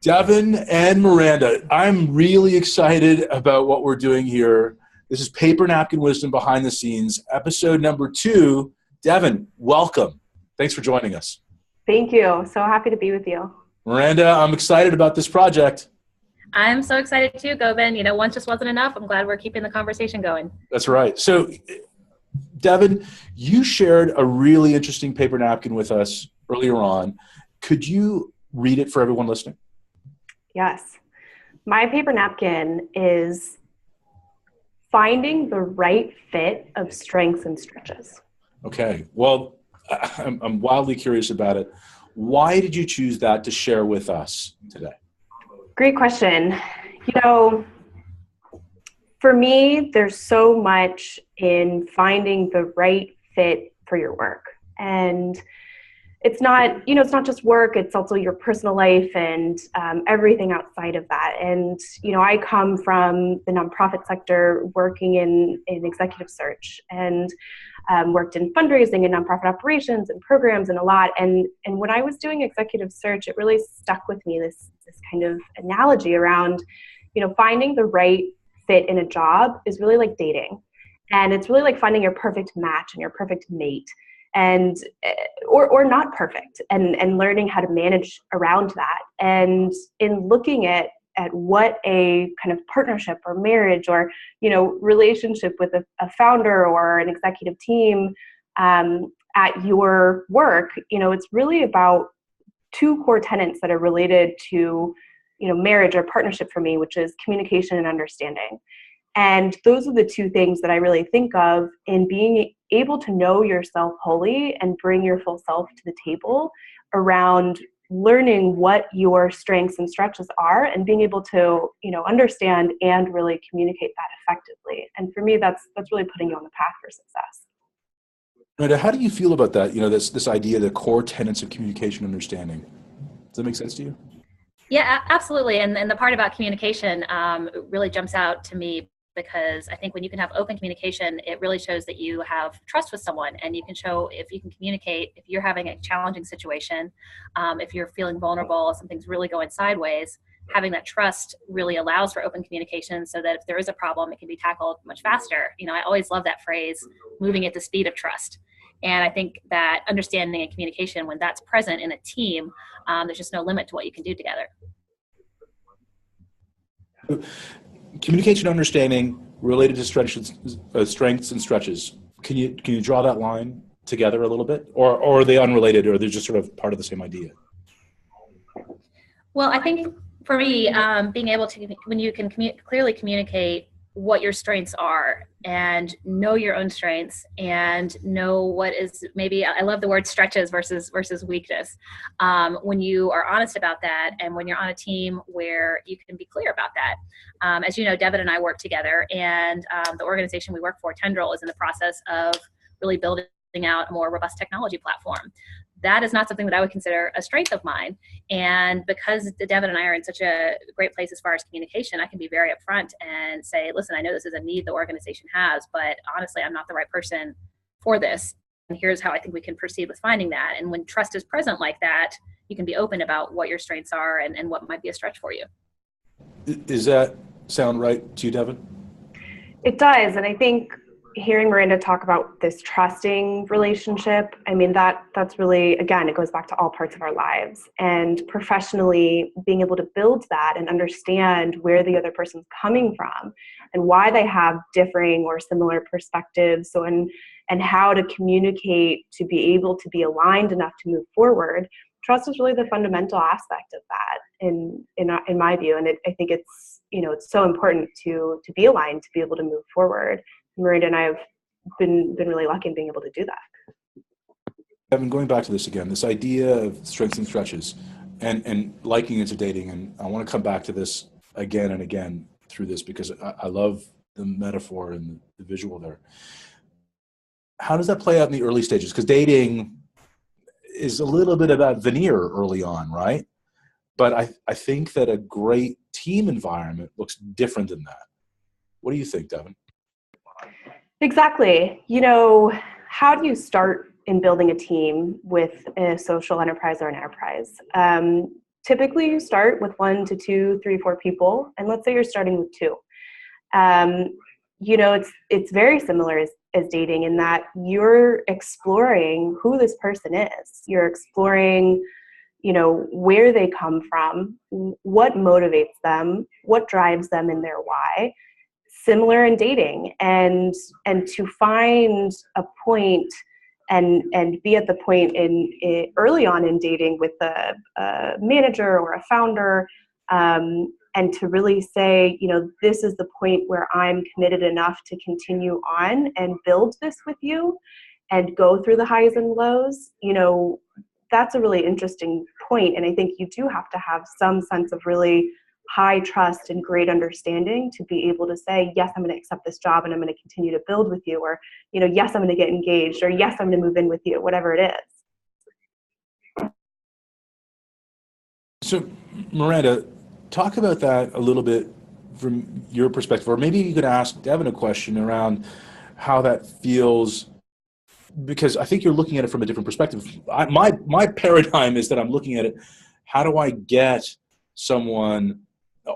Devon and Miranda, I'm really excited about what we're doing here. This is Paper Napkin Wisdom Behind the Scenes, episode number 2. Devon, welcome. Thanks for joining us. Thank you. So happy to be with you. Miranda, I'm excited about this project. I'm so excited too, Govind. Once just wasn't enough. I'm glad we're keeping the conversation going. That's right. So, Devon, you shared a really interesting paper napkin with us earlier on. Could you read it for everyone listening? Yes. My paper napkin is finding the right fit of strengths and stretches. Okay. Well, I'm wildly curious about it. Why did you choose that to share with us today? Great question. For me, there's so much in finding the right fit for your work. And it's not just work, it's also your personal life and everything outside of that. And, I come from the nonprofit sector working in executive search and worked in fundraising and nonprofit operations and programs and a lot. And when I was doing executive search, it really stuck with me, this kind of analogy around, finding the right fit in a job is really like dating. And it's really like finding your perfect match and your perfect mate. And or not perfect, and learning how to manage around that. And in looking at what a kind of partnership or marriage or relationship with a founder or an executive team at your work, it's really about two core tenets that are related to marriage or partnership for me, which is communication and understanding. And those are the two things that I really think of in being able to know yourself wholly and bring your full self to the table around learning what your strengths and stretches are and being able to, understand and really communicate that effectively. And for me, that's really putting you on the path for success. Miranda, how do you feel about that? This idea, the core tenets of communication understanding. Does that make sense to you? Yeah, absolutely. And the part about communication really jumps out to me, because I think when you can have open communication, it really shows that you have trust with someone, and you can show if you can communicate, if you're having a challenging situation, if you're feeling vulnerable, something's really going sideways, having that trust really allows for open communication so that if there is a problem, it can be tackled much faster. I always love that phrase, moving at the speed of trust. And I think that understanding and communication, when that's present in a team, there's just no limit to what you can do together. Communication understanding related to strengths and stretches. Can you draw that line together a little bit, or are they unrelated, or they're just sort of part of the same idea? Well, I think for me, being able to, when you can clearly communicate what your strengths are and know your own strengths and know what is, maybe I love the word stretches versus weakness. When you are honest about that, and when you're on a team where you can be clear about that. As you know, Devon and I work together, and the organization we work for, Tendrel, is in the process of really building out a more robust technology platform. That is not something that I would consider a strength of mine. And because Devon and I are in such a great place as far as communication, I can be very upfront and say, listen, I know this is a need the organization has, but honestly, I'm not the right person for this. And here's how I think we can proceed with finding that. And when trust is present like that, you can be open about what your strengths are and what might be a stretch for you. Does that sound right to you, Devon? It does. And I think hearing Miranda talk about this trusting relationship, that's really, again, it goes back to all parts of our lives. And professionally, being able to build that and understand where the other person's coming from and why they have differing or similar perspectives, and how to communicate to be able to be aligned enough to move forward. Trust is really the fundamental aspect of that in my view. And I think it's so important to be aligned, to be able to move forward. Miranda and I have been really lucky in being able to do that. Devon, going back to this again, this idea of strengths and stretches and liking into dating, and I want to come back to this again and again through this because I love the metaphor and the visual there. How does that play out in the early stages? Because dating is a little bit about veneer early on, right? But I think that a great team environment looks different than that. What do you think, Devon? Exactly. How do you start in building a team with a social enterprise or an enterprise. Typically you start with 1 to 2, 3, 4 people, and let's say you're starting with 2. It's very similar as dating in that you're exploring who this person is. You're exploring, where they come from, what motivates them, what drives them in their why. Similar in dating, and to find a point and be at the point early on in dating with a manager or a founder, and to really say, this is the point where I'm committed enough to continue on and build this with you and go through the highs and lows. That's a really interesting point. And I think you do have to have some sense of really high trust and great understanding to be able to say, yes, I'm going to accept this job and I'm going to continue to build with you, or, yes, I'm going to get engaged, or yes, I'm going to move in with you, whatever it is. So, Miranda, talk about that a little bit from your perspective, or maybe you could ask Devon a question around how that feels, because I think you're looking at it from a different perspective. My paradigm is that I'm looking at it, how do I get someone,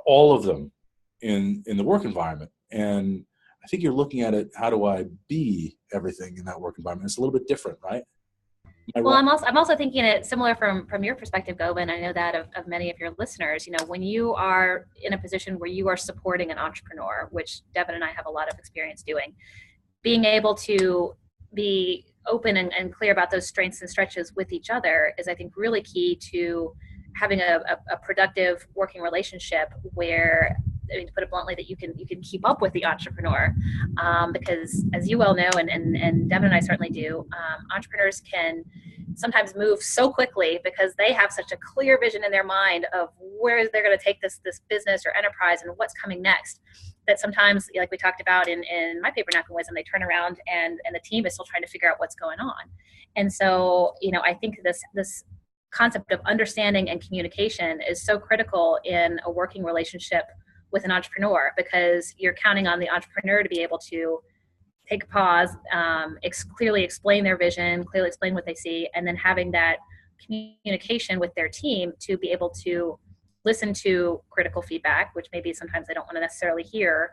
all of them, in the work environment? And I think you're looking at it, how do I be everything in that work environment? It's a little bit different, right? Well, I'm also thinking it similar from your perspective, Govan. I know that of many of your listeners. When you are in a position where you are supporting an entrepreneur, which Devon and I have a lot of experience doing, being able to be open and clear about those strengths and stretches with each other is, I think, really key to having a productive working relationship where, to put it bluntly, that you can keep up with the entrepreneur, because as you well know, and Devon and I certainly do, entrepreneurs can sometimes move so quickly because they have such a clear vision in their mind of where they're going to take this business or enterprise and what's coming next, that sometimes, like we talked about in My Paper Napkin Wisdom, they turn around and the team is still trying to figure out what's going on. And so, I think this concept of understanding and communication is so critical in a working relationship with an entrepreneur, because you're counting on the entrepreneur to be able to take a pause, clearly explain their vision, clearly explain what they see, and then having that communication with their team to be able to listen to critical feedback, which maybe sometimes they don't want to necessarily hear,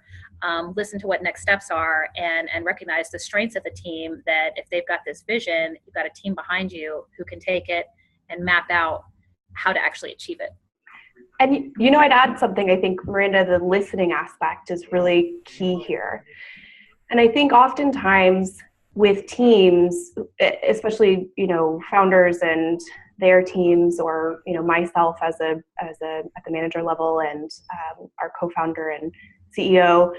listen to what next steps are, and recognize the strengths of the team, that if they've got this vision, you've got a team behind you who can take it and map out how to actually achieve it. And, I'd add something. I think, Miranda, the listening aspect is really key here. And I think oftentimes with teams, especially, founders and their teams, or, myself as at the manager level, and our co-founder and CEO,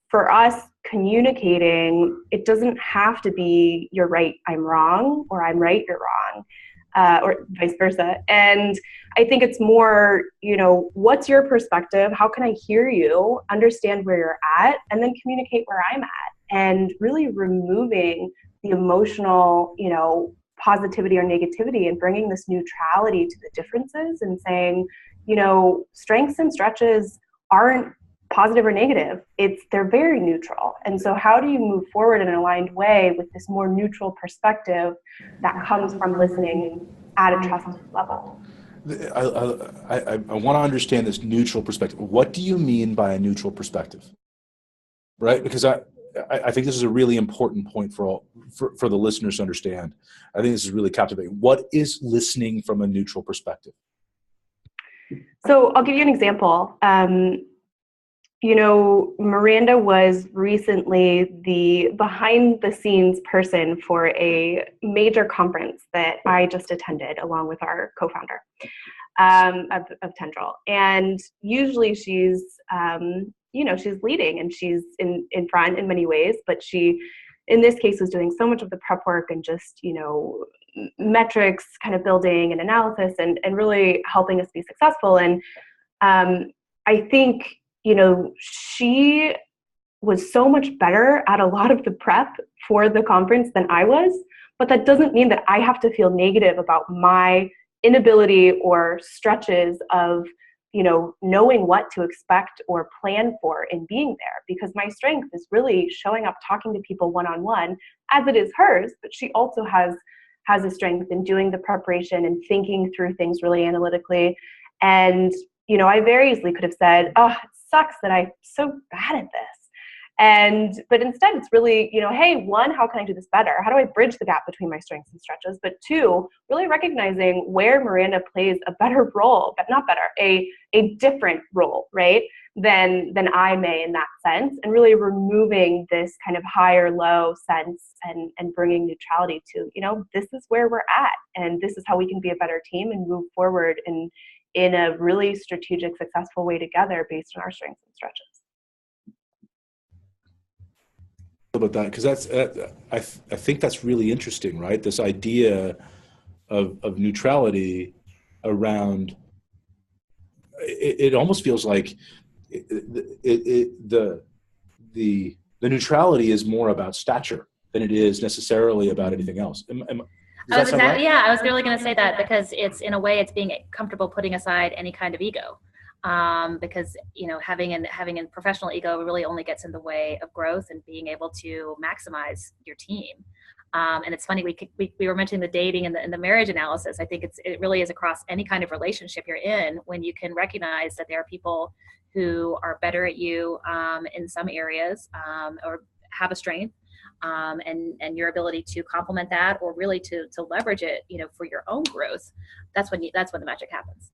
for us, communicating, it doesn't have to be you're right, I'm wrong, or I'm right, you're wrong. Or vice versa. And I think it's more, what's your perspective? How can I hear you, understand where you're at, and then communicate where I'm at? And really removing the emotional, positivity or negativity, and bringing this neutrality to the differences, and saying, strengths and stretches aren't positive or negative. They're very neutral. And so how do you move forward in an aligned way with this more neutral perspective that comes from listening at a trusted level? I want to understand this neutral perspective. What do you mean by a neutral perspective? Right? Because I think this is a really important point for the listeners to understand. I think this is really captivating. What is listening from a neutral perspective? So I'll give you an example. Miranda was recently the behind-the-scenes person for a major conference that I just attended along with our co-founder of Tendrel. And usually she's, she's leading and she's in front in many ways, but she, in this case, was doing so much of the prep work and just, metrics kind of building and analysis and really helping us be successful. And I think, she was so much better at a lot of the prep for the conference than I was, but that doesn't mean that I have to feel negative about my inability or stretches of knowing what to expect or plan for in being there, because my strength is really showing up, talking to people one-on-one as it is hers, but she also has a strength in doing the preparation and thinking through things really analytically. And, I very easily could have said, oh, it sucks that I'm so bad at this. But instead it's really, hey, one, how can I do this better? How do I bridge the gap between my strengths and stretches? But two, really recognizing where Miranda plays a better role, but not better, a different role, right? Than I may in that sense, and really removing this kind of higher low sense and bringing neutrality to, this is where we're at, and this is how we can be a better team and move forward in a really strategic, successful way together based on our strengths and stretches. About that, because that's I think that's really interesting, right? This idea of neutrality around it almost feels like the neutrality is more about stature than it is necessarily about anything else. I was really going to say that, because it's, in a way, it's being comfortable putting aside any kind of ego. Because having a professional ego really only gets in the way of growth and being able to maximize your team. And it's funny, we were mentioning the dating and the marriage analysis. I think it really is across any kind of relationship you're in, when you can recognize that there are people who are better at you in some areas, or have a strength, and your ability to complement that, or really to leverage it, for your own growth. That's when the magic happens.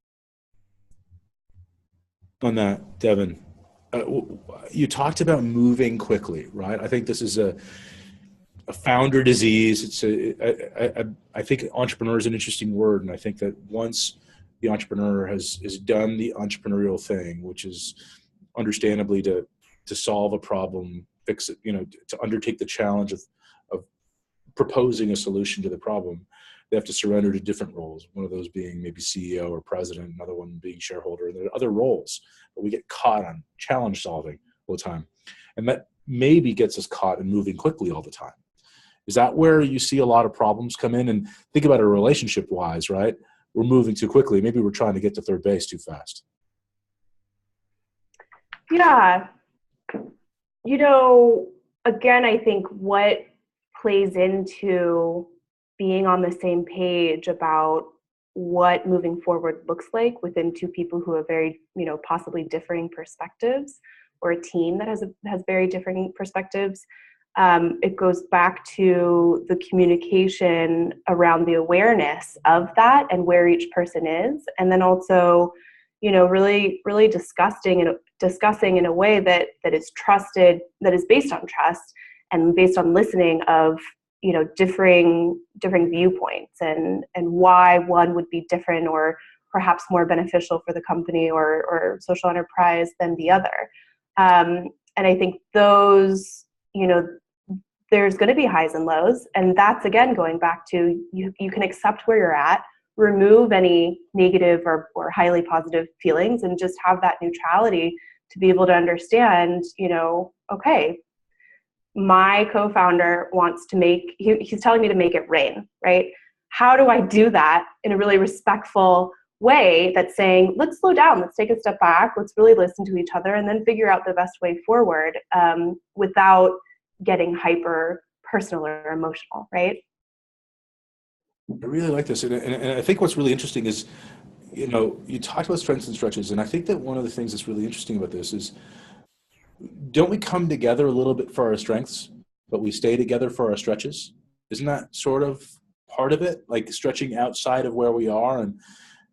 On that, Devon, you talked about moving quickly, right? I think this is a founder disease. I think entrepreneur is an interesting word, and I think that once the entrepreneur has done the entrepreneurial thing, which is understandably to solve a problem, fix it, to undertake the challenge of proposing a solution to the problem, they have to surrender to different roles. One of those being maybe CEO or president, another one being shareholder, and there are other roles. But we get caught on challenge solving all the time. And that maybe gets us caught in moving quickly all the time. Is that where you see a lot of problems come in? And think about it relationship wise, right? We're moving too quickly. Maybe we're trying to get to third base too fast. Yeah. Again, I think what plays into being on the same page about what moving forward looks like within two people who have very, possibly differing perspectives, or a team that has very differing perspectives. It goes back to the communication around the awareness of that and where each person is. And then also, really, really discussing in a way that is trusted, that is based on trust and based on listening of, differing viewpoints and why one would be different or perhaps more beneficial for the company or social enterprise than the other. And I think those, there's going to be highs and lows. And that's, again, going back to you can accept where you're at, remove any negative or highly positive feelings, and just have that neutrality to be able to understand, okay, my co-founder wants to he's telling me to make it rain, right? How do I do that in a really respectful way that's saying, let's slow down, let's take a step back, let's really listen to each other, and then figure out the best way forward without getting hyper personal or emotional, right? I really like this. And I think what's really interesting is, you talked about strengths and stretches, and I think that one of the things that's really interesting about this is, don't we come together a little bit for our strengths, but we stay together for our stretches? Isn't that sort of part of it? Like stretching outside of where we are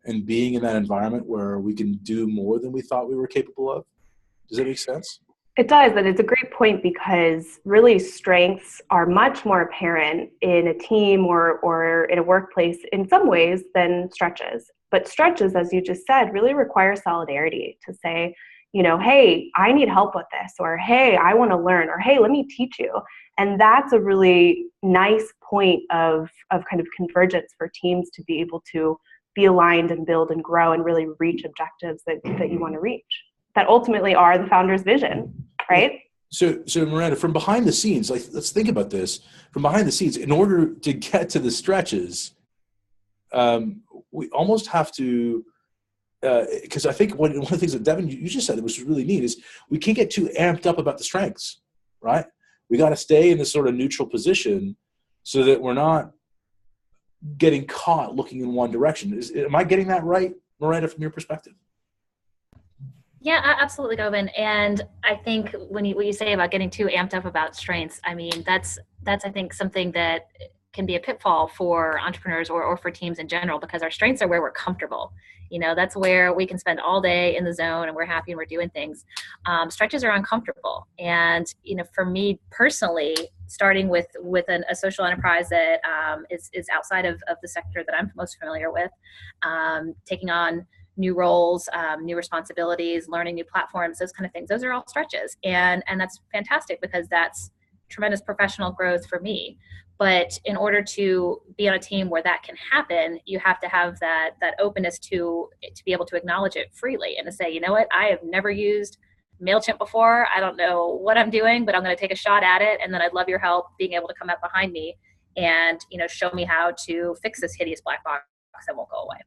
and being in that environment where we can do more than we thought we were capable of? Does that make sense? It does, and it's a great point, because really strengths are much more apparent in a team or in a workplace in some ways than stretches. But stretches, as you just said, really require solidarity to say, hey, I need help with this, or hey, I want to learn, or hey, let me teach you. And that's a really nice point of kind of convergence for teams to be able to be aligned and build and grow and really reach objectives that you want to reach, that ultimately are the founder's vision, right? So Miranda, from behind the scenes, let's think about this. From behind the scenes, in order to get to the stretches, we almost have to because I think one of the things that Devon, you just said, that was really neat, is we can't get too amped up about the strengths, right? We got to stay in this sort of neutral position so that we're not getting caught looking in one direction. Am I getting that right, Miranda, from your perspective? Yeah, absolutely, Govan. And I think when you say about getting too amped up about strengths, I mean, that's I think something that can be a pitfall for entrepreneurs or for teams in general, because our strengths are where we're comfortable. That's where we can spend all day in the zone and we're happy and we're doing things. Stretches are uncomfortable. And, for me personally, starting with a social enterprise that is outside of the sector that I'm most familiar with, taking on new roles, new responsibilities, learning new platforms, those kind of things. Those are all stretches. And that's fantastic, because that's tremendous professional growth for me. But in order to be on a team where that can happen, you have to have that openness to be able to acknowledge it freely and to say, you know what, I have never used MailChimp before. I don't know what I'm doing, but I'm going to take a shot at it. And then I'd love your help being able to come up behind me and, show me how to fix this hideous black box that won't go away.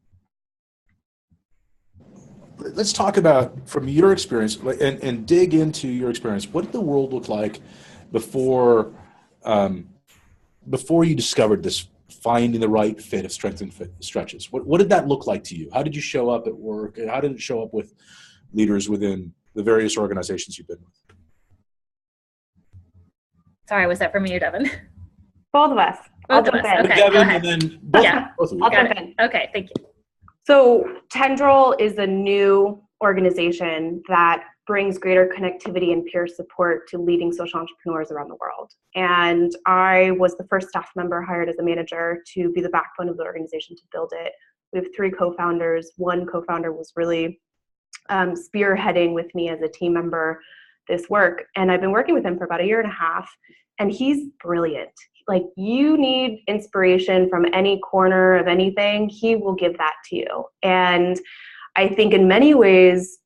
Let's talk about, from your experience, and dig into your experience. What did the world look like before you discovered this, finding the right fit of strengths and stretches? What did that look like to you? How did you show up at work? How did it show up with leaders within the various organizations you've been with? Sorry, was that for me or Devon? Both of us. Both of us. Okay, Devon, go ahead. and then both of you. I'll jump in. Okay, thank you. So Tendrel is a new organization that brings greater connectivity and peer support to leading social entrepreneurs around the world. And I was the first staff member hired as a manager to be the backbone of the organization to build it. We have 3 co-founders. One co-founder was really spearheading with me as a team member this work. And I've been working with him for about 1.5 years, and he's brilliant. Like, you need inspiration from any corner of anything, he will give that to you. And I think in many ways,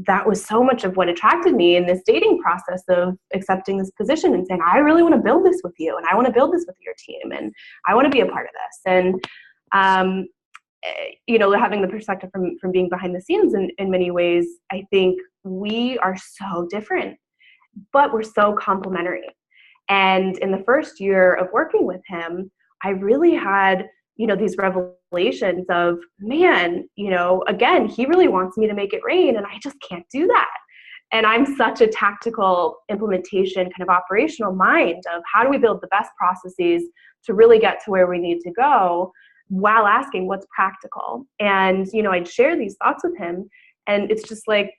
that was so much of what attracted me in this dating process of accepting this position and saying, I really want to build this with you, and I want to build this with your team, and I want to be a part of this. And, having the perspective from being behind the scenes in many ways, I think we are so different, but we're so complementary. And in the first year of working with him, I really had, these revelations of, man, again, he really wants me to make it rain, and I just can't do that. And I'm such a tactical implementation, kind of operational mind of how do we build the best processes to really get to where we need to go, while asking what's practical. And, I'd share these thoughts with him, and it's just like,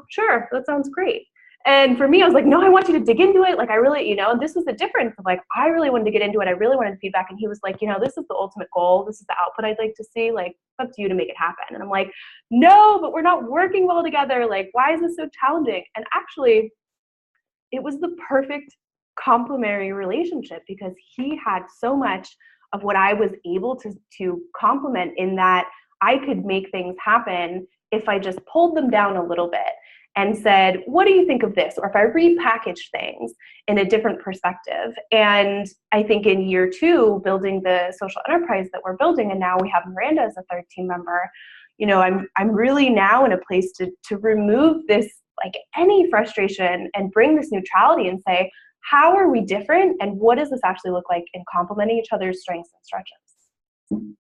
sure, that sounds great. And for me, I was like, no, I want you to dig into it. Like, I really, this was the difference of, like, I really wanted to get into it. I really wanted feedback. And he was like, this is the ultimate goal. This is the output I'd like to see. Like, it's up to you to make it happen. And I'm like, no, but we're not working well together. Like, why is this so challenging? And actually, it was the perfect complementary relationship, because he had so much of what I was able to complement, in that I could make things happen if I just pulled them down a little bit and said, what do you think of this? Or if I repackage things in a different perspective. And I think in year 2, building the social enterprise that we're building, and now we have Miranda as a third team member, I'm really now in a place to remove this, like, any frustration, and bring this neutrality and say, how are we different? And what does this actually look like in complementing each other's strengths and stretches?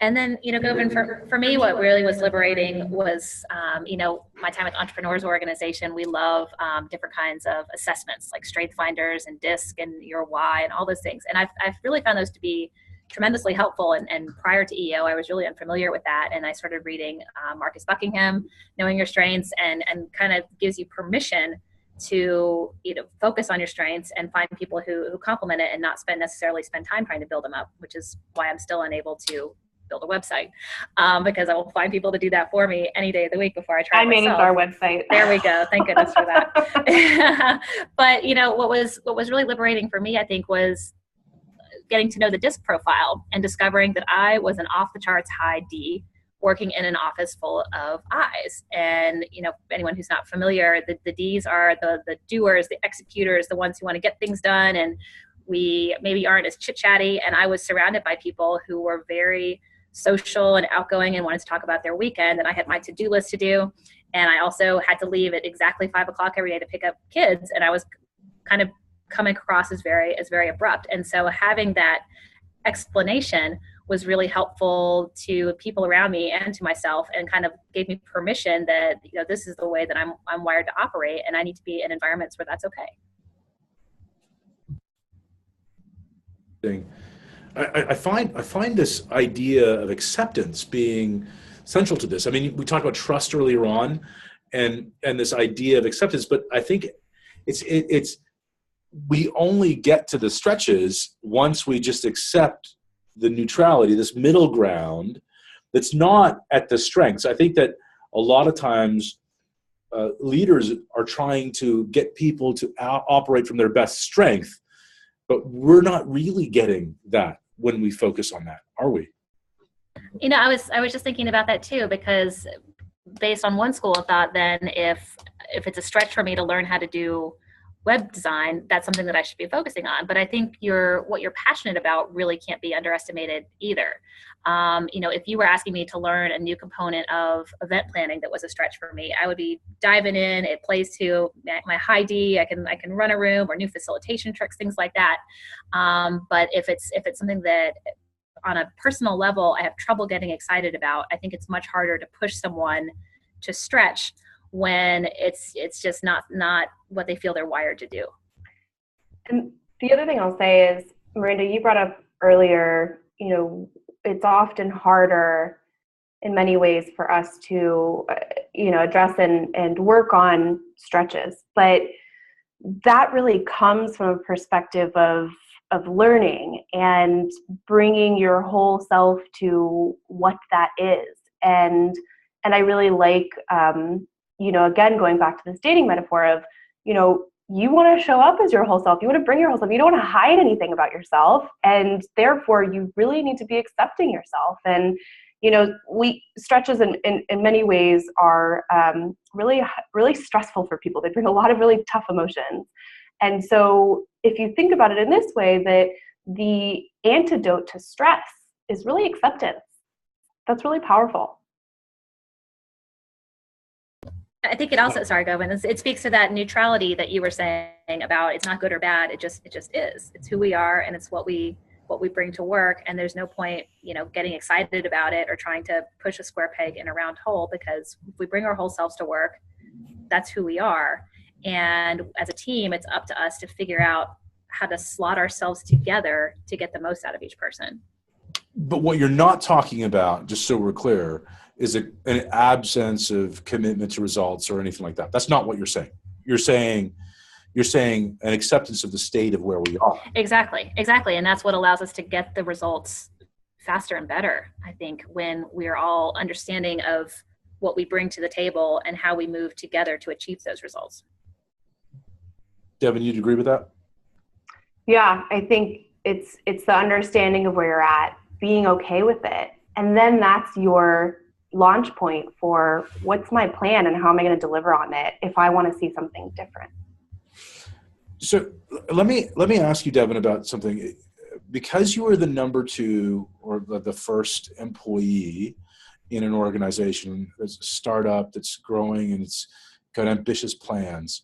And then, Govan, for me, what really was liberating was, my time with Entrepreneurs Organization. We love different kinds of assessments, like Strength Finders and DISC and Your Why and all those things. And I've really found those to be tremendously helpful. And prior to EO, I was really unfamiliar with that. And I started reading Marcus Buckingham, Knowing Your Strengths, and kind of gives you permission to focus on your strengths and find people who complement it, and not necessarily spend time trying to build them up, which is why I'm still unable to build a website, because I will find people to do that for me any day of the week before I try it myself. I manage our website. There we go. Thank goodness for that. But what was really liberating for me, I think, was getting to know the DISC profile and discovering that I was an off the charts high D, working in an office full of I's. And anyone who's not familiar, the D's are the doers, the executors, the ones who want to get things done, and we maybe aren't as chit-chatty. And I was surrounded by people who were very social and outgoing and wanted to talk about their weekend, and I had my to-do list to do, and I also had to leave at exactly 5 o'clock every day to pick up kids, and I was kind of coming across as very abrupt. And so having that explanation was really helpful to people around me and to myself, and kind of gave me permission that, this is the way that I'm wired to operate, and I need to be in environments where that's okay. I find this idea of acceptance being central to this. I mean, we talked about trust earlier on, and this idea of acceptance, but I think it's we only get to the stretches once we just accept the neutrality, this middle ground that's not at the strengths. I think that a lot of times leaders are trying to get people to operate from their best strength, but we're not really getting that when we focus on that, are we? I was just thinking about that too, because based on one school of thought, then if it's a stretch for me to learn how to do web design, that's something that I should be focusing on. But I think what you're passionate about really can't be underestimated either. If you were asking me to learn a new component of event planning that was a stretch for me, I would be diving in. It plays to my high D. I can run a room, or new facilitation tricks, things like that. But if it's something that on a personal level I have trouble getting excited about, I think it's much harder to push someone to stretch when it's just not what they feel they're wired to do. And the other thing I'll say is, Miranda, you brought up earlier, it's often harder in many ways for us to, address and work on stretches. But that really comes from a perspective of learning and bringing your whole self to what that is. And I really like, again, going back to this dating metaphor of, you want to show up as your whole self. You want to bring your whole self. You don't want to hide anything about yourself. And therefore, you really need to be accepting yourself. And, stretches in many ways are really, really stressful for people. They bring a lot of really tough emotions. And so if you think about it in this way, that the antidote to stress is really acceptance. That's really powerful. I think it also, sorry, Govin, it speaks to that neutrality that you were saying about it's not good or bad. It just is. It's who we are, and it's what we bring to work. And there's no point, getting excited about it or trying to push a square peg in a round hole, because if we bring our whole selves to work, that's who we are. And as a team, it's up to us to figure out how to slot ourselves together to get the most out of each person. But what you're not talking about, just so we're clear, is an absence of commitment to results or anything like that. That's not what you're saying. You're saying an acceptance of the state of where we are. Exactly. And that's what allows us to get the results faster and better, I think, when we're all understanding of what we bring to the table and how we move together to achieve those results. Devon, you'd agree with that? Yeah, I think it's the understanding of where you're at, being okay with it. And then that's your launch point for what's my plan and how am I going to deliver on it if I want to see something different. So let me ask you, Devon, about something. Because you were the number 2 or the first employee in an organization that's a startup that's growing and it's got ambitious plans,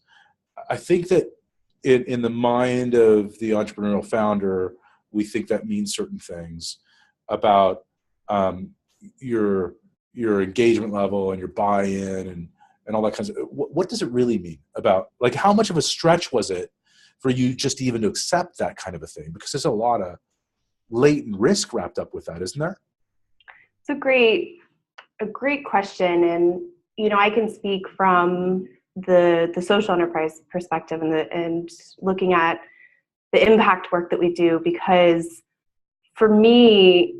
I think that in the mind of the entrepreneurial founder, we think that means certain things about your engagement level and your buy-in and all that kinds of. What does it really mean about, like, how much of a stretch was it for you just even to accept that kind of a thing? Because there's a lot of latent risk wrapped up with that, isn't there? It's a great question. And, I can speak from the social enterprise perspective and looking at the impact work that we do, because for me,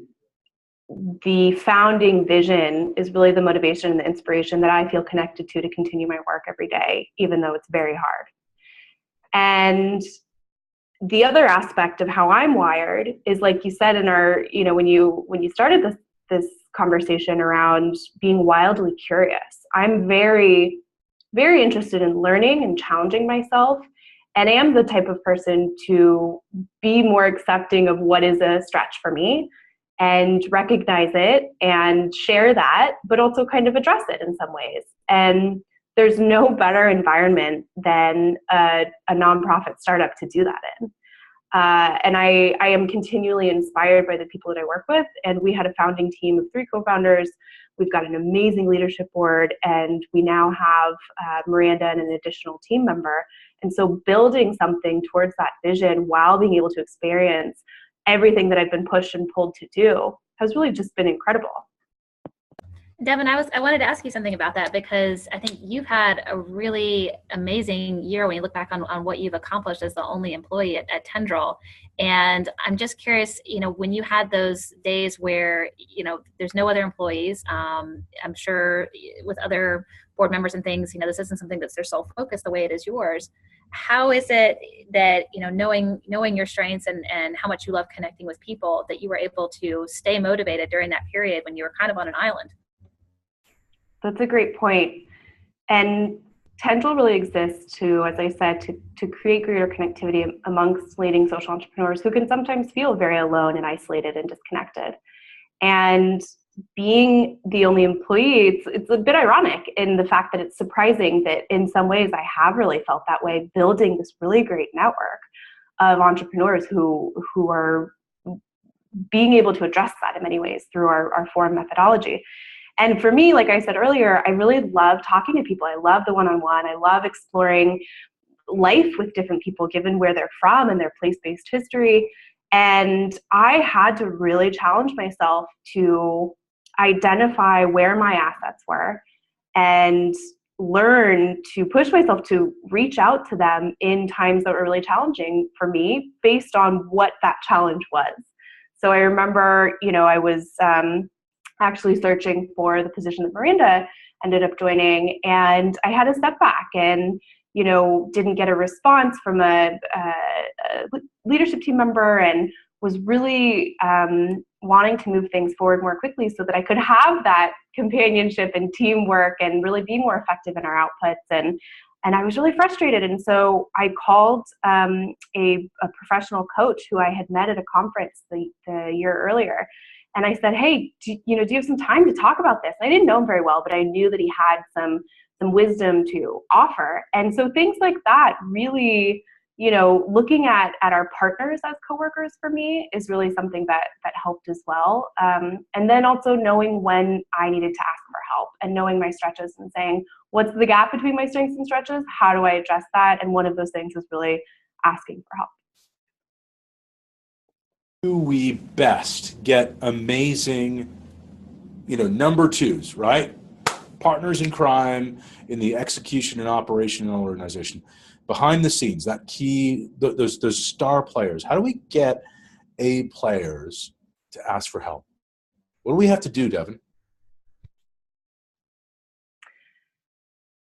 the founding vision is really the motivation and the inspiration that I feel connected to continue my work every day, even though it's very hard. And the other aspect of how I'm wired is, like you said in our, when you started this conversation around being wildly curious, I'm very, very interested in learning and challenging myself, and am the type of person to be more accepting of what is a stretch for me and recognize it and share that, but also kind of address it in some ways. And there's no better environment than a nonprofit startup to do that in. And I am continually inspired by the people that I work with. And we had a founding team of 3 co-founders. We've got an amazing leadership board, and we now have Miranda and an additional team member. And so building something towards that vision while being able to experience everything that I've been pushed and pulled to do has really just been incredible. Devon, I wanted to ask you something about that, because I think you've had a really amazing year when you look back on what you've accomplished as the only employee at Tendrel. And I'm just curious, when you had those days where, there's no other employees, I'm sure with other board members and things, this isn't something that's their sole focus the way it is yours. How is it that, knowing your strengths and how much you love connecting with people, that you were able to stay motivated during that period when you were kind of on an island? That's a great point. And Tendrel really exists to, as I said, to create greater connectivity amongst leading social entrepreneurs who can sometimes feel very alone and isolated and disconnected. And being the only employee, it's a bit ironic in the fact that it's surprising that in some ways I have really felt that way, building this really great network of entrepreneurs who are being able to address that in many ways through our forum methodology. And for me, like I said earlier, I really love talking to people. I love the one-on-one. I love exploring life with different people, given where they're from and their place-based history. And I had to really challenge myself to identify where my assets were and learn to push myself to reach out to them in times that were really challenging for me based on what that challenge was. So I remember, I was actually searching for the position that Miranda ended up joining, and I had a step back and didn't get a response from a leadership team member, and was really wanting to move things forward more quickly so that I could have that companionship and teamwork and really be more effective in our outputs. And I was really frustrated. And so I called a professional coach who I had met at a conference the year earlier. And I said, hey, do you have some time to talk about this? I didn't know him very well, but I knew that he had some wisdom to offer. And so things like that really, looking at our partners as coworkers for me is really something that helped as well. And then also knowing when I needed to ask for help and knowing my stretches and saying, what's the gap between my strengths and stretches? How do I address that? And one of those things is really asking for help. Do we best get amazing, number twos, right? Partners in crime in the execution and operation of an organization. Behind the scenes, that key, those star players. How do we get A players to ask for help? What do we have to do, Devon?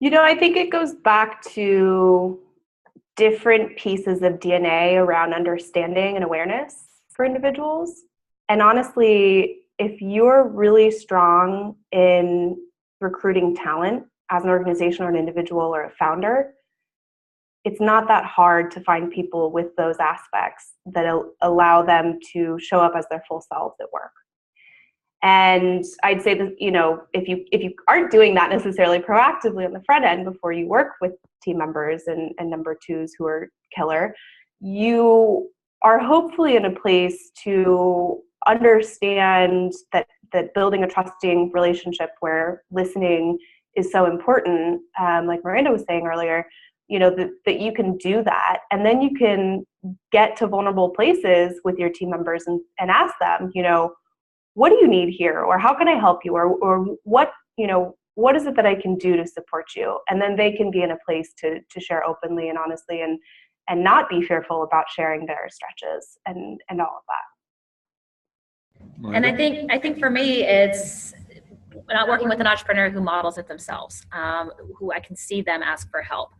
I think it goes back to different pieces of DNA around understanding and awareness for individuals. And honestly, if you're really strong in recruiting talent as an organization or an individual or a founder, it's not that hard to find people with those aspects that allow them to show up as their full selves at work. And I'd say that, if you aren't doing that necessarily proactively on the front end before you work with team members and number twos who are killer, you are hopefully in a place to understand that building a trusting relationship where listening is so important, like Miranda was saying earlier, that you can do that. And then you can get to vulnerable places with your team members and ask them, what do you need here? Or how can I help you? Or what is it that I can do to support you? And then they can be in a place to share openly and honestly and not be fearful about sharing their stretches and all of that. And I think for me, it's not working with an entrepreneur who models it themselves, who I can see them ask for help.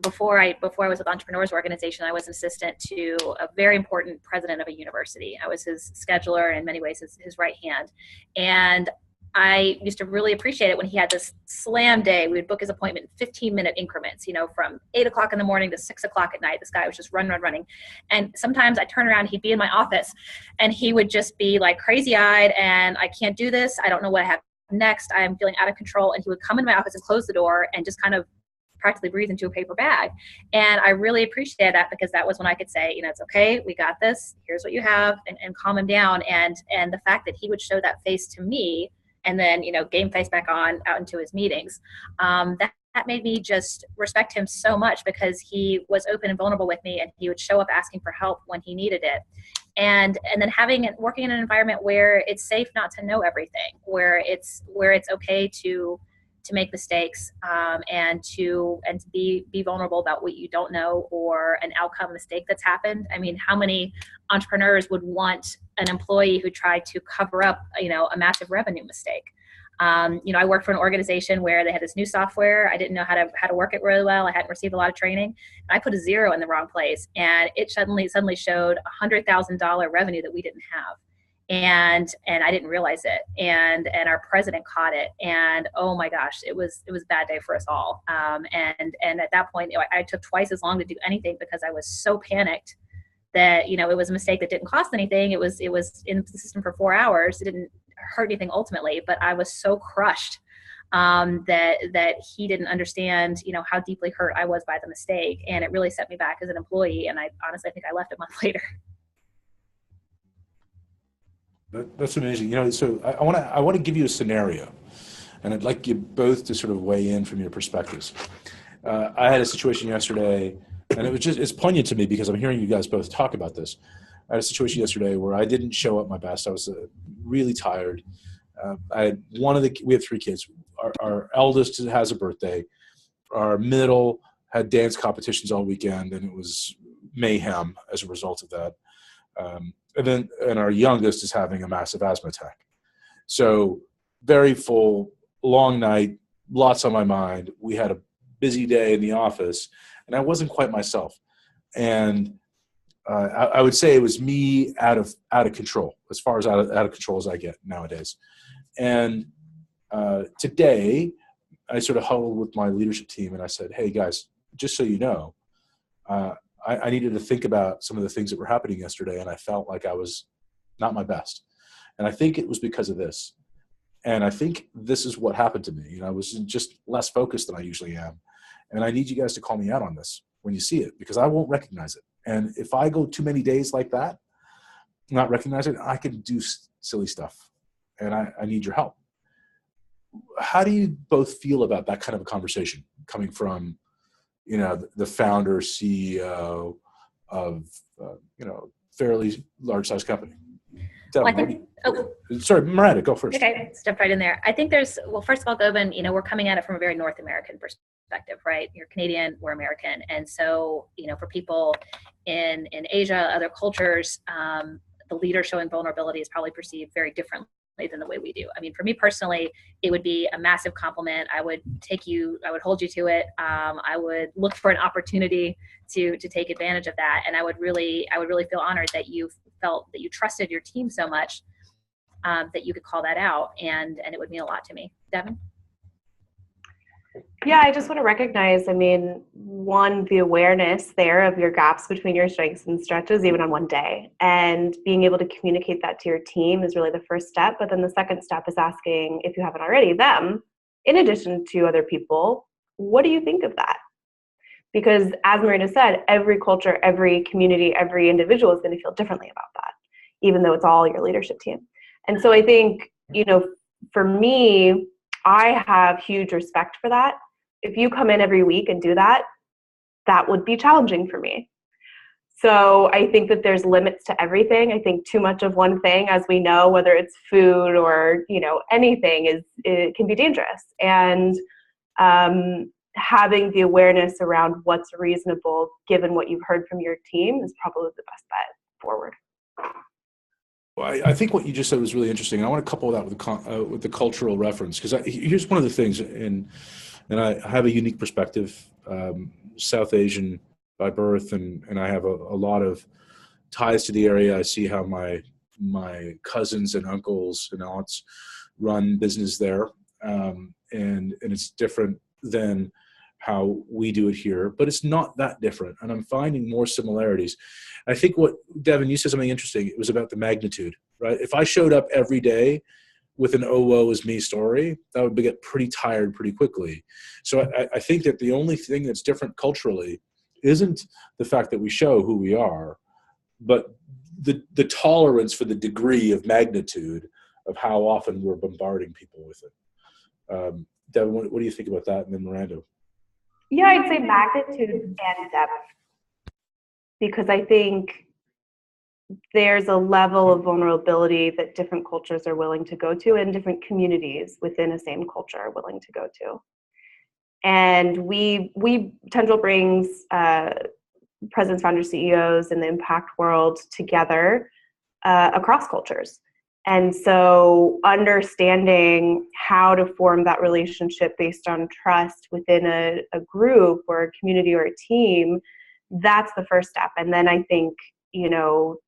Before I was with Entrepreneurs Organization, I was an assistant to a very important president of a university. I was his scheduler, in many ways his right hand. And I used to really appreciate it when he had this slam day. We would book his appointment in 15-minute increments, from 8 o'clock in the morning to 6 o'clock at night. This guy was just running. And sometimes I'd turn around, he'd be in my office, and he would just be like crazy-eyed, and I can't do this. I don't know what I have next. I am feeling out of control. And he would come into my office and close the door and just kind of practically breathe into a paper bag. And I really appreciated that, because that was when I could say, it's okay, we got this, here's what you have, and calm him down. And the fact that he would show that face to me, and then, game face back on out into his meetings, that made me just respect him so much, because he was open and vulnerable with me, and he would show up asking for help when he needed it. And then working in an environment where it's safe not to know everything, where it's okay to make mistakes, and to be vulnerable about what you don't know, or an outcome mistake that's happened. I mean, how many entrepreneurs would want an employee who tried to cover up, a massive revenue mistake? I worked for an organization where they had this new software. I didn't know how to work it really well. I hadn't received a lot of training. And I put a 0 in the wrong place, and it suddenly showed $100,000 revenue that we didn't have. And I didn't realize it. And our president caught it. And oh my gosh, it was a bad day for us all. And at that point, I took twice as long to do anything, because I was so panicked that, it was a mistake that didn't cost anything. It was in the system for 4 hours. It didn't hurt anything ultimately, but I was so crushed that he didn't understand, how deeply hurt I was by the mistake. And it really set me back as an employee. And I honestly think I left a month later. That's amazing. So I want to give you a scenario, and I'd like you both to sort of weigh in from your perspectives. I had a situation yesterday, and it's poignant to me because I'm hearing you guys both talk about this. I had a situation yesterday where I didn't show up my best. I was really tired. We have 3 kids. Our eldest has a birthday. Our middle had dance competitions all weekend, and it was mayhem as a result of that. And our youngest is having a massive asthma attack. So very full, long night, lots on my mind. We had a busy day in the office, and I wasn't quite myself. And I would say it was me out of control, as far as out of control as I get nowadays. And today, I sort of huddled with my leadership team, and I said, hey, guys, just so you know, I needed to think about some of the things that were happening yesterday, and I felt like I was not my best. And I think it was because of this. And I think this is what happened to me. I was just less focused than I usually am. And I need you guys to call me out on this when you see it, because I won't recognize it. And if I go too many days like that, not recognizing it, I can do silly stuff. And I need your help. How do you both feel about that kind of a conversation coming from the founder, CEO of, fairly large size company? Devon, sorry, Miranda, go first. Okay, step right in there. I think first of all, Govan, we're coming at it from a very North American perspective, right? You're Canadian, we're American. And so, for people in Asia, other cultures, the leader showing vulnerability is probably perceived very differently than the way we do. I mean, for me personally, it would be a massive compliment. I would hold you to it. I would look for an opportunity to take advantage of that. And I would really feel honored that you felt that you trusted your team so much that you could call that out. And it would mean a lot to me. Devon? Yeah, I just want to recognize, the awareness there of your gaps between your strengths and stretches, even on one day, and being able to communicate that to your team is really the first step. But then the second step is asking, if you haven't already, them, in addition to other people, what do you think of that? Because as Marina said, every culture, every community, every individual is going to feel differently about that, even though it's all your leadership team. And so I think, for me, I have huge respect for that. If you come in every week and do that, that would be challenging for me. So I think that there's limits to everything. I think too much of one thing, as we know, whether it's food or, anything, it can be dangerous. And having the awareness around what's reasonable, given what you've heard from your team, is probably the best bet forward. Well, I think what you just said was really interesting. I want to couple that with the cultural reference, because here's one of the things, and I have a unique perspective, South Asian by birth, and I have a lot of ties to the area. I see how my my cousins and uncles and aunts run business there, and it's different than how we do it here, but it's not that different. And I'm finding more similarities. I think what, Devon, you said something interesting. It was about the magnitude, right? If I showed up every day with an "oh, woe is me" story, that would get pretty tired pretty quickly. So I think that the only thing that's different culturally isn't the fact that we show who we are, but the tolerance for the degree of magnitude of how often we're bombarding people with it. Devon, what do you think about that? And then Miranda. Yeah, I'd say magnitude and depth, because I think there's a level of vulnerability that different cultures are willing to go to, and different communities within a same culture are willing to go to. And Tendrel brings presidents, founders, CEOs in the impact world together across cultures. And so understanding how to form that relationship based on trust within a group or a community or a team, that's the first step. And then I think,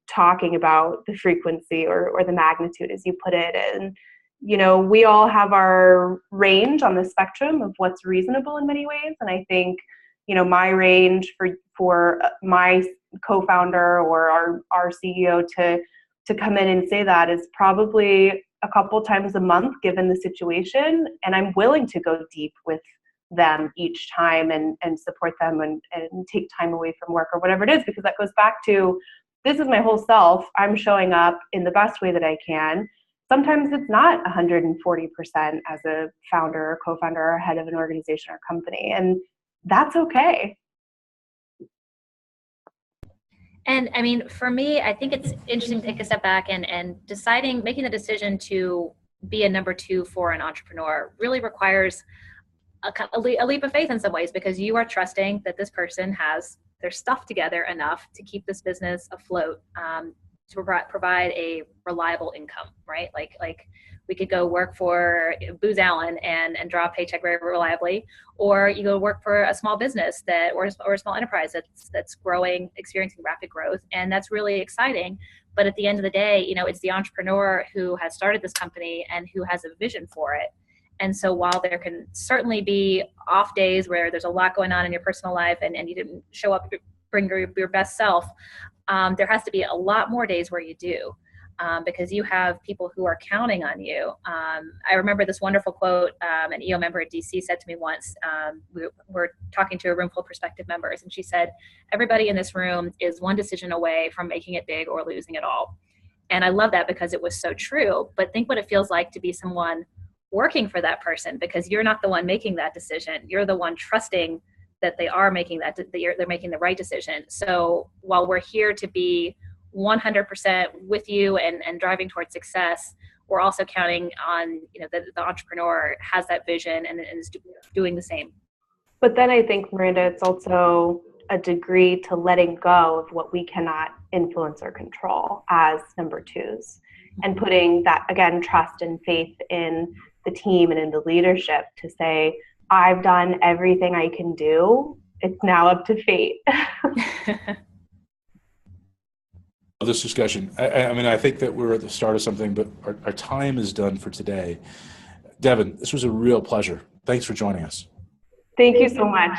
talking about the frequency or the magnitude, as you put it, and, we all have our range on the spectrum of what's reasonable in many ways. And I think, my range for my co-founder or our CEO to come in and say that is probably a couple times a month, given the situation. And I'm willing to go deep with them each time and support them and take time away from work or whatever it is, because that goes back to, this is my whole self. I'm showing up in the best way that I can. Sometimes it's not 140% as a founder or co-founder or head of an organization or company. And that's okay. And I mean, for me, I think it's interesting to take a step back and making the decision to be a number two for an entrepreneur really requires a leap of faith in some ways, because you are trusting that this person has their stuff together enough to keep this business afloat, to provide a reliable income, right? Like we could go work for Booz Allen and draw a paycheck very reliably, or you go work for a small business or a small enterprise that's growing, experiencing rapid growth, and that's really exciting. But at the end of the day, it's the entrepreneur who has started this company and who has a vision for it. And so while there can certainly be off days where there's a lot going on in your personal life and you didn't show up, bring your best self, there has to be a lot more days where you do, because you have people who are counting on you. I remember this wonderful quote an EO member at DC said to me once. We were talking to a room full of prospective members, and she said, everybody in this room is one decision away from making it big or losing it all. And I love that, because it was so true. But think what it feels like to be someone working for that person, because you're not the one making that decision. You're the one trusting that they are making they're making the right decision. So while we're here to be 100% with you and driving towards success, we're also counting on, that the entrepreneur has that vision and is doing the same. But then I think, Miranda, it's also a degree to letting go of what we cannot influence or control as number twos, and putting that, again, trust and faith in the team and in the leadership to say, I've done everything I can do. It's now up to fate. This discussion, I mean, I think that we're at the start of something, but our time is done for today. Devon, this was a real pleasure. Thanks for joining us. Thank you so much.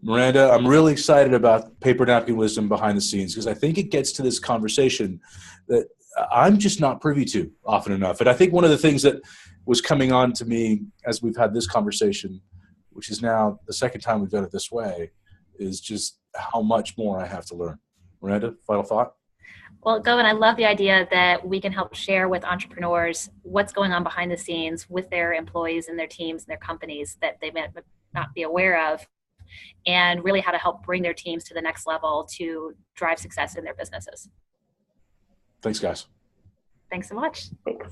Miranda, I'm really excited about Paper Napkin Wisdom behind the scenes, because I think it gets to this conversation that I'm just not privy to often enough. And I think one of the things that was coming on to me as we've had this conversation, which is now the second time we've done it this way, is just how much more I have to learn. Miranda, final thought? Well, Govin, I love the idea that we can help share with entrepreneurs what's going on behind the scenes with their employees and their teams and their companies that they may not be aware of, and really how to help bring their teams to the next level to drive success in their businesses. Thanks, guys. Thanks so much. Thanks.